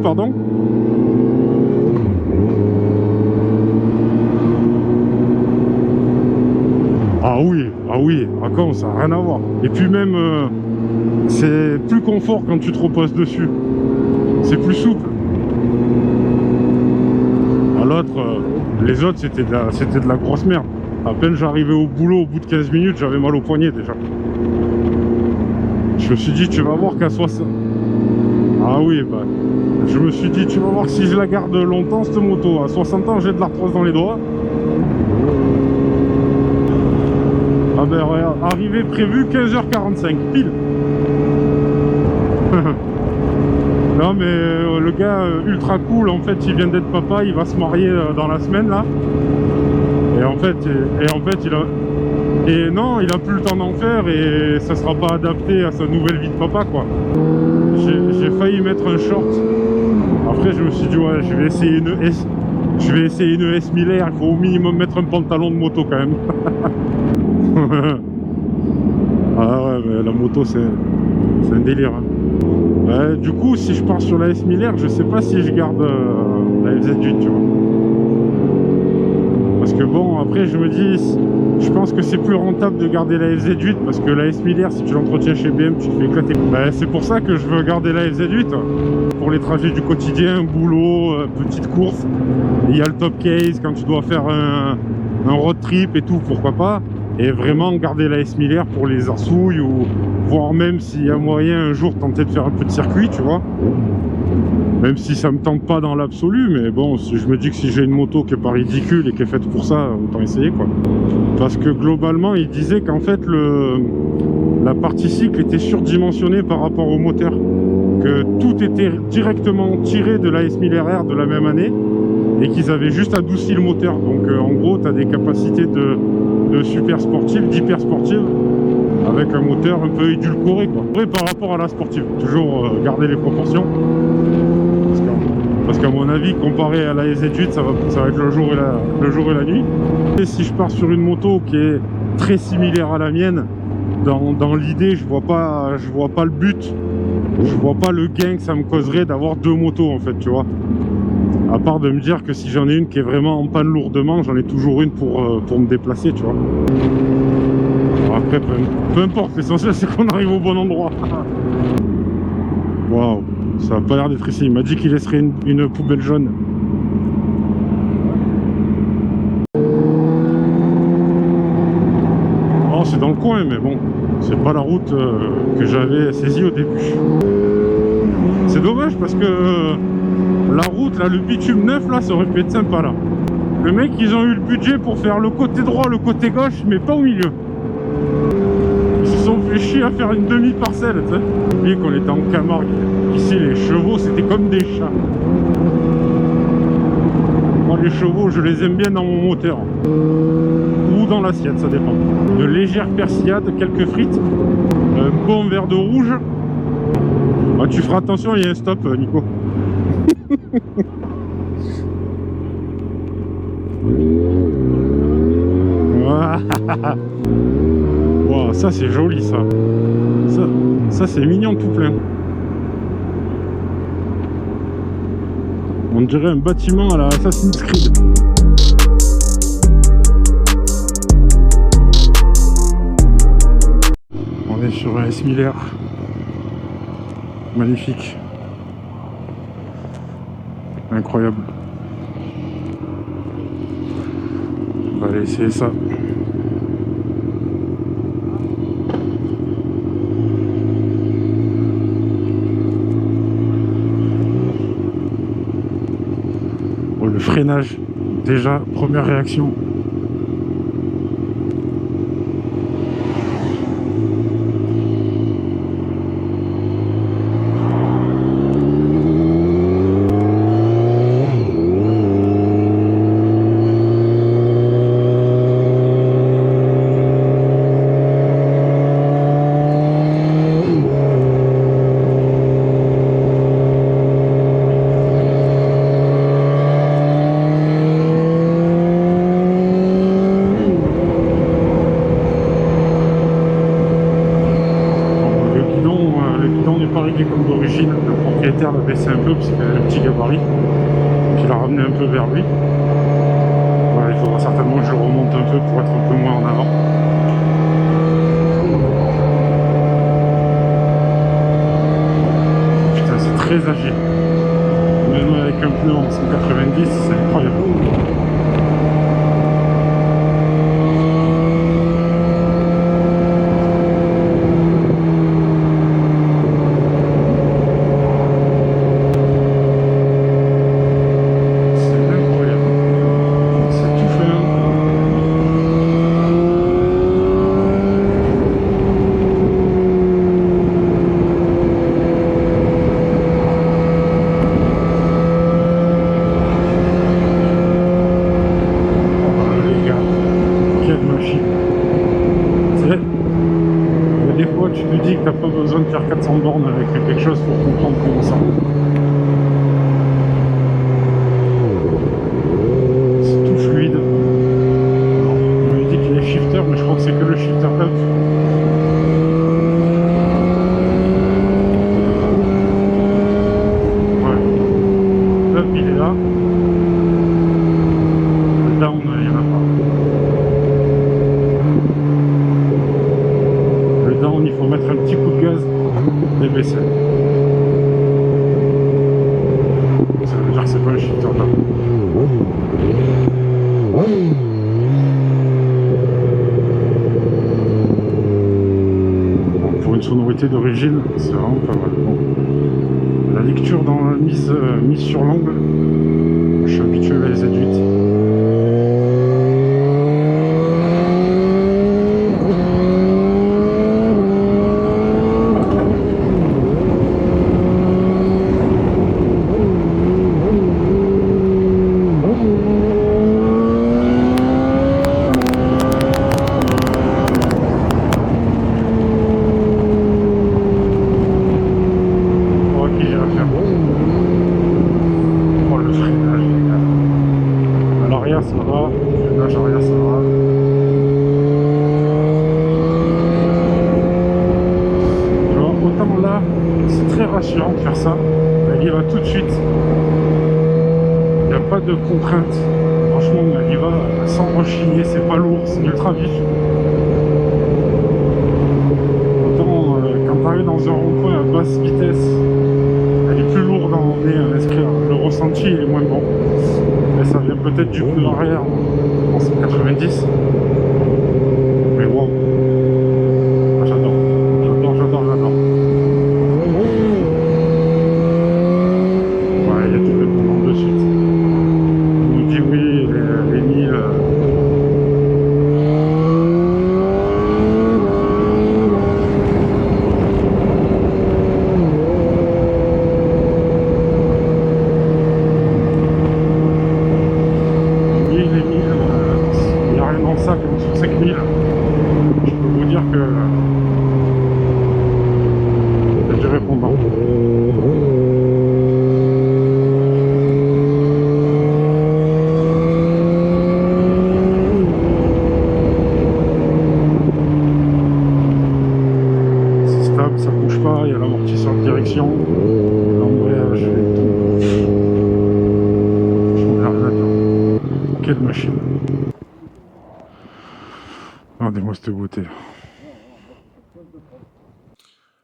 pardon. Ah oui, ah quand ça n'a rien à voir. Et puis même, c'est plus confort quand tu te reposes dessus. C'est plus souple. À l'autre, les autres, c'était de la grosse merde. À peine j'arrivais au boulot, au bout de 15 minutes, j'avais mal au poignet déjà. Je me suis dit, tu vas voir qu'à 60... Ah oui, bah... Je me suis dit, tu vas voir que si je la garde longtemps, cette moto, à 60 ans, j'ai de l'arthrose dans les doigts. Ah ben regarde, arrivée prévue 15h45, pile. Non mais le gars ultra cool, en fait, il vient d'être papa, il va se marier dans la semaine là. Et en fait, il a... Et non, il a plus le temps d'en faire et ça sera pas adapté à sa nouvelle vie de papa quoi. J'ai failli mettre un short. Après je me suis dit ouais, je vais essayer une S. Je vais essayer une S 1000R, il faut au minimum mettre un pantalon de moto quand même. Ah ouais, mais la moto c'est un délire. Hein. Ouais, du coup, si je pars sur la S 1000R, je sais pas si je garde la FZ8, tu vois. Parce que bon, après je me dis, je pense que c'est plus rentable de garder la FZ8 parce que la S1000R, si tu l'entretiens chez BM, tu te fais éclater. Bah, c'est pour ça que je veux garder la FZ8 pour les trajets du quotidien, boulot, petite course. Il y a le top case quand tu dois faire un road trip et tout, pourquoi pas. Et vraiment garder la S1000R pour les arsouilles ou voire même s'il y a moyen un jour tenter de faire un peu de circuit, tu vois. Même si ça me tente pas dans l'absolu, mais bon, si je me dis que si j'ai une moto qui est pas ridicule et qui est faite pour ça, autant essayer quoi. Parce que globalement, il disait qu'en fait la partie cycle était surdimensionnée par rapport au moteur, que tout était directement tiré de la S1000RR de la même année et qu'ils avaient juste adouci le moteur. Donc en gros, tu as des capacités de super sportive, d'hyper sportive, avec un moteur un peu édulcoré quoi. Après, par rapport à la sportive, toujours garder les proportions. Parce qu'à mon avis, comparé à la SZ8, ça va être le jour et la nuit. Et si je pars sur une moto qui est très similaire à la mienne, dans l'idée, je vois pas le but, je vois pas le gain que ça me causerait d'avoir deux motos en fait, tu vois. À part de me dire que si j'en ai une qui est vraiment en panne lourdement, j'en ai toujours une pour me déplacer, tu vois. Alors après, peu importe, l'essentiel c'est qu'on arrive au bon endroit. Waouh, ça a pas l'air d'être ici. Il m'a dit qu'il laisserait une poubelle jaune. Oh, c'est dans le coin, mais bon, c'est pas la route que j'avais saisie au début. C'est dommage parce que la route, là, le bitume neuf, là, ça aurait pu être sympa, là. Le mec, ils ont eu le budget pour faire le côté droit, le côté gauche, mais pas au milieu. Ils se sont fait chier à faire une demi-parcelle, tu sais. Oubliez qu'on était en Camargue. Ici, les chevaux, c'était comme des chats. Moi, les chevaux, je les aime bien dans mon moteur. Ou dans l'assiette, ça dépend. De légères persillades, quelques frites, un bon verre de rouge. Ah, tu feras attention, il y a un stop, Nico. Wow, ça c'est joli ça. Ça c'est mignon tout plein. On dirait un bâtiment à la Assassin's Creed. On est sur un S1000R. Magnifique. Incroyable. On va aller essayer ça. Oh, le freinage, déjà, première réaction. baissé un peu parce qu'il avait le petit gabarit. Donc il a ramené un peu vers lui. Voilà, il faudra certainement que je le remonte un peu pour être un peu moins en avant. Putain, c'est très agile. Même avec un pneu en 190, c'est incroyable. Tu te dis que t'as pas besoin de faire 400 bornes avec quelque chose pour comprendre comment ça roule. C'est tout fluide. Alors, on m'avait dit qu'il est shifter, mais je crois que c'est que le shifter up. Ouais. Up, il est là. Le down, il n'y en a pas. Le down, il faut mettre un petit coup de gaz et baisser. Ça veut dire que c'est pas un shifter up. Pour une sonorité d'origine, c'est vraiment pas mal. Bon. La lecture dans la mise sur l'angle, je suis habitué à la Z8. Ça va, freinage arrière ça va. Tu vois, autant là, c'est très rassurant de faire ça. Elle y va tout de suite. Il n'y a pas de contrainte. Franchement, elle y va sans rechigner, c'est pas lourd, c'est ultra vif. Autant quand tu arrives dans un rond-point à basse vitesse, elle est plus lourde à emmener à inscrire. Le ressenti est moins bon. Et ça vient peut-être du pneu arrière en 190. Mais bon, j'adore. Ouais, il y a tout le monde de suite. On nous dit oui, les 1000. Comme sur 5000, je peux vous dire que il y a du répondant. C'est stable, ça bouge pas, il y a l'amortisseur de direction, l'embrayage et tout. Je ne rien à dire. Quelle machine. Regardez-moi cette beauté.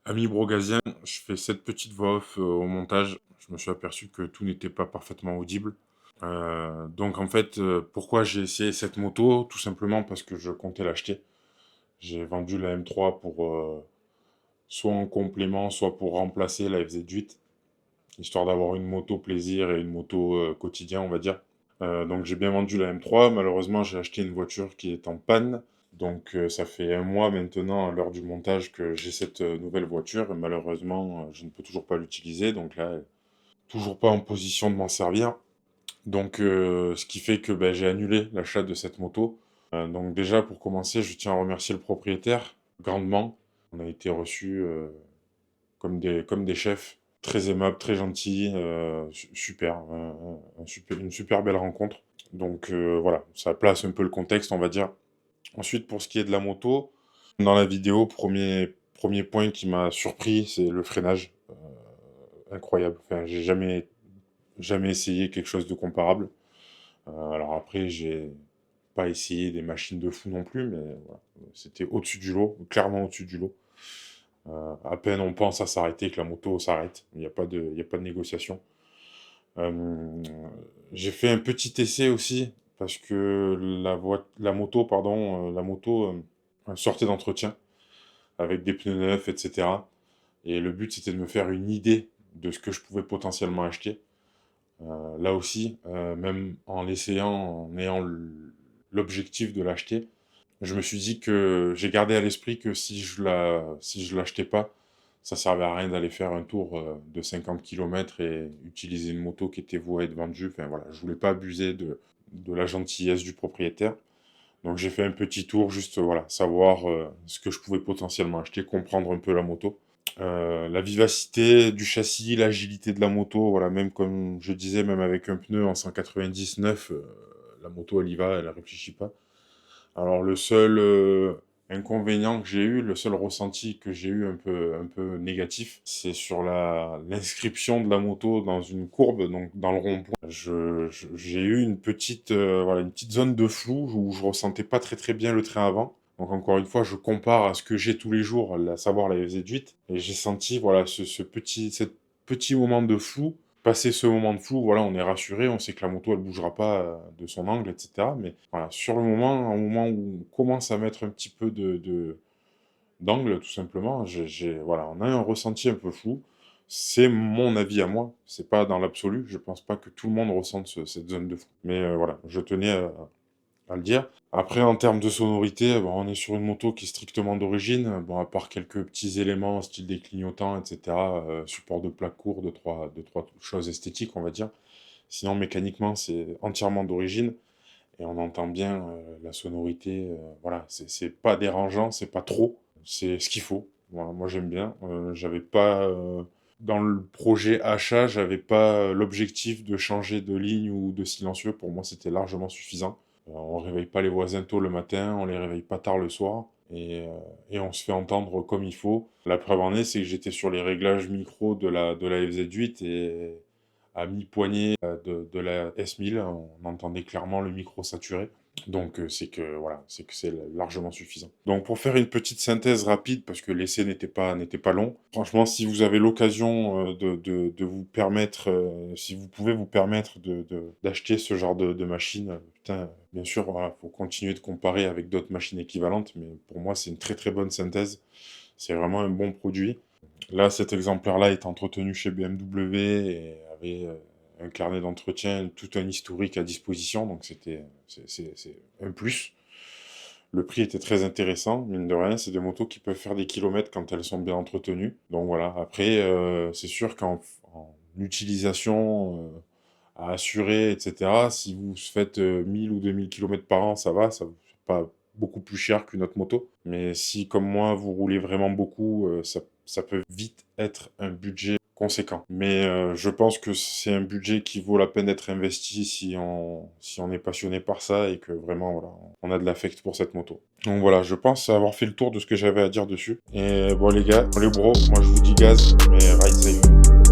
Ami Brogazien, je fais cette petite voix off au montage. Je me suis aperçu que tout n'était pas parfaitement audible. Donc en fait, pourquoi j'ai essayé cette moto? Tout simplement parce que je comptais l'acheter. J'ai vendu la M3 pour soit en complément, soit pour remplacer la FZ8, histoire d'avoir une moto plaisir et une moto quotidien, on va dire. Donc j'ai bien vendu la M3. Malheureusement, j'ai acheté une voiture qui est en panne. Donc ça fait un mois maintenant, à l'heure du montage, que j'ai cette nouvelle voiture. Et malheureusement, je ne peux toujours pas l'utiliser. Donc là, toujours pas en position de m'en servir. Donc ce qui fait que j'ai annulé l'achat de cette moto. Donc déjà, pour commencer, je tiens à remercier le propriétaire grandement. On a été reçus comme des chefs. Très aimables, très gentils, super, une super belle rencontre. Donc voilà, ça place un peu le contexte, on va dire. Ensuite, pour ce qui est de la moto, dans la vidéo, premier point qui m'a surpris, c'est le freinage. incroyable. Enfin, j'ai jamais essayé quelque chose de comparable. Alors après, j'ai pas essayé des machines de fou non plus, mais voilà, c'était au-dessus du lot, clairement au-dessus du lot. À peine on pense à s'arrêter que la moto s'arrête. Il y a pas de négociation. J'ai fait un petit essai aussi parce que la moto sortait d'entretien avec des pneus neufs, etc. Et le but, c'était de me faire une idée de ce que je pouvais potentiellement acheter. Là aussi, même en l'essayant, en ayant l'objectif de l'acheter, je me suis dit que j'ai gardé à l'esprit que si je l'achetais pas, ça servait à rien d'aller faire un tour de 50 km et utiliser une moto qui était vouée à être vendue. Enfin voilà, je voulais pas abuser de la gentillesse du propriétaire. Donc j'ai fait un petit tour, juste voilà, savoir ce que je pouvais potentiellement acheter, comprendre un peu la moto. La vivacité du châssis, l'agilité de la moto, voilà, même comme je disais, même avec un pneu en 199, la moto elle y va, elle réfléchit pas. Alors le seul inconvénient que j'ai eu, le seul ressenti que j'ai eu un peu négatif, c'est sur l'inscription de la moto dans une courbe, donc dans le rond-point. J'ai eu une petite, voilà, une petite zone de flou où je ressentais pas très bien le train avant. Donc encore une fois, je compare à ce que j'ai tous les jours, à savoir la FZ8, et j'ai senti voilà ce petit moment de flou. Passé ce moment de flou, voilà, on est rassuré, on sait que la moto elle bougera pas de son angle, etc. Mais voilà, sur le moment, au moment où on commence à mettre un petit peu d'angle, tout simplement, voilà, on a un ressenti un peu flou. C'est mon avis à moi, c'est pas dans l'absolu. Je pense pas que tout le monde ressente cette zone de flou. Mais voilà, je tenais à le dire. Après, en termes de sonorité, bon, on est sur une moto qui est strictement d'origine. Bon, à part quelques petits éléments, style des clignotants, etc. Support de plaque court, deux, trois choses esthétiques, on va dire. Sinon, mécaniquement, c'est entièrement d'origine. Et on entend bien la sonorité. Voilà, c'est pas dérangeant, c'est pas trop. C'est ce qu'il faut. Voilà, moi, j'aime bien. J'avais pas... dans le projet achat, j'avais pas l'objectif de changer de ligne ou de silencieux. Pour moi, c'était largement suffisant. On réveille pas les voisins tôt le matin, on les réveille pas tard le soir, et on se fait entendre comme il faut. La preuve en est, c'est que j'étais sur les réglages micro de la FZ8 et à mi-poignée de la S1000, on entendait clairement le micro saturé. Donc c'est que voilà, c'est que c'est largement suffisant. Donc pour faire une petite synthèse rapide, parce que l'essai n'était pas long, franchement, si vous avez l'occasion de vous permettre, si vous pouvez vous permettre d'acheter ce genre de machine, putain, bien sûr, voilà, faut continuer de comparer avec d'autres machines équivalentes, mais pour moi, c'est une très bonne synthèse. C'est vraiment un bon produit. Là, cet exemplaire-là est entretenu chez BMW et avait un carnet d'entretien, tout un historique à disposition, donc c'est un plus. Le prix était très intéressant, mine de rien, c'est des motos qui peuvent faire des kilomètres quand elles sont bien entretenues. Donc voilà, après, c'est sûr en utilisation à assurer, etc., si vous faites 1000 ou 2000 kilomètres par an, ça va, ça c'est pas beaucoup plus cher qu'une autre moto. Mais si, comme moi, vous roulez vraiment beaucoup, ça peut vite être un budget conséquent. Mais je pense que c'est un budget qui vaut la peine d'être investi si on est passionné par ça et que vraiment, voilà, on a de l'affect pour cette moto. Donc voilà, je pense avoir fait le tour de ce que j'avais à dire dessus. Et bon les gars, les bros, moi je vous dis gaz, mais ride safe.